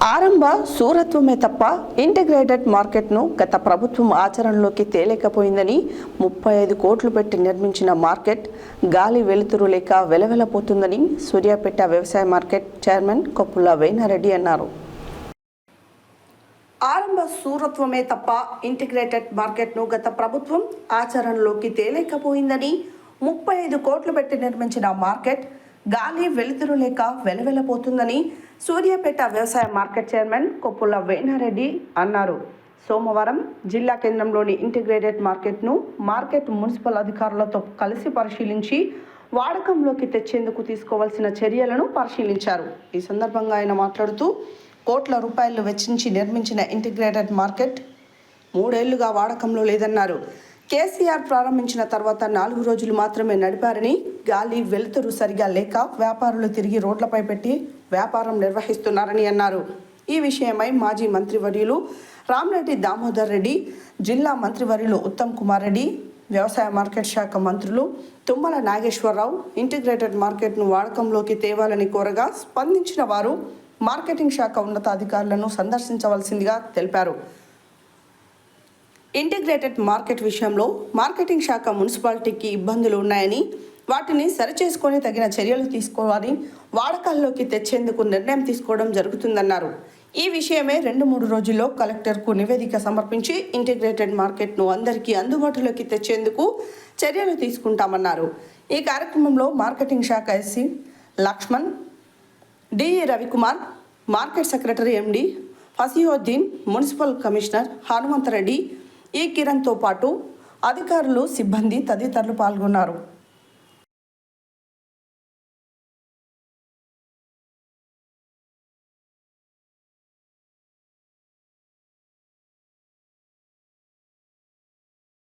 ఆరంభ సూరత్వమే తప్ప ఇంటిగ్రేటెడ్ మార్కెట్ను గత ప్రభుత్వం ఆచరణలోకి తేలేకపోయిందని 35 కోట్లు పెట్టి నిర్మించిన మార్కెట్ గాలి వెలుతురు లేక వెలవెలపోతుందని సూర్యాపేట వ్యవసాయ మార్కెట్ చైర్మన్ కొప్పుల వేణారెడ్డి అన్నారు. ఆరంభ సూరత్వమే తప్ప ఇంటిగ్రేటెడ్ మార్కెట్ను గత ప్రభుత్వం ఆచరణలోకి తేలేకపోయిందని 35 కోట్లు పెట్టి నిర్మించిన మార్కెట్ గాలి వెలుతురు లేక వెలవెలపోతుందని సూర్యాపేట వ్యవసాయ మార్కెట్ చైర్మన్ కొప్పుల వేణారెడ్డి అన్నారు. సోమవారం జిల్లా కేంద్రంలోని ఇంటిగ్రేటెడ్ మార్కెట్ను మార్కెట్ మున్సిపల్ అధికారులతో కలిసి పరిశీలించి వాడకంలోకి తెచ్చేందుకు తీసుకోవాల్సిన చర్యలను పరిశీలించారు. ఈ సందర్భంగా ఆయన మాట్లాడుతూ కోట్ల రూపాయలు వెచ్చించి నిర్మించిన ఇంటిగ్రేటెడ్ మార్కెట్ 3 ఏళ్లుగా వాడకంలో లేదన్నారు. కేసీఆర్ ప్రారంభించిన తర్వాత 4 రోజులు మాత్రమే నడిపారని, గాలి వెలుతురు సరిగా లేక వ్యాపారులు తిరిగి రోడ్లపై పెట్టి వ్యాపారం నిర్వహిస్తున్నారని అన్నారు. ఈ విషయమై మాజీ మంత్రివర్యులు రామిరెడ్డి దామోదర్ రెడ్డి, జిల్లా మంత్రివర్యులు ఉత్తమ్ కుమార్ రెడ్డి, వ్యవసాయ మార్కెట్ శాఖ మంత్రులు తుమ్మల నాగేశ్వరరావు ఇంటిగ్రేటెడ్ మార్కెట్ను వాడకంలోకి తేవాలని కోరగా స్పందించిన వారు మార్కెటింగ్ శాఖ ఉన్నతాధికారులను సందర్శించవలసిందిగా తెలిపారు. ఇంటిగ్రేటెడ్ మార్కెట్ విషయంలో మార్కెటింగ్ శాఖ మున్సిపాలిటీకి ఇబ్బందులు ఉన్నాయని, వాటిని సరిచేసుకొని తగిన చర్యలు తీసుకోవాలని వాడకాల్లోకి తెచ్చేందుకు నిర్ణయం తీసుకోవడం జరుగుతుందన్నారు. ఈ విషయమే 2-3 రోజుల్లో కలెక్టర్కు నివేదిక సమర్పించి ఇంటిగ్రేటెడ్ మార్కెట్ను అందరికీ అందుబాటులోకి తెచ్చేందుకు చర్యలు తీసుకుంటామన్నారు. ఈ కార్యక్రమంలో మార్కెటింగ్ శాఖ SC Lakshman, DE Ravikumar, market secretary MD Fasiuddin, municipal commissioner Hanumanthareddy, ఈ కిరణ్తో పాటు అధికారులు, సిబ్బంది తదితరులు పాల్గొన్నారు.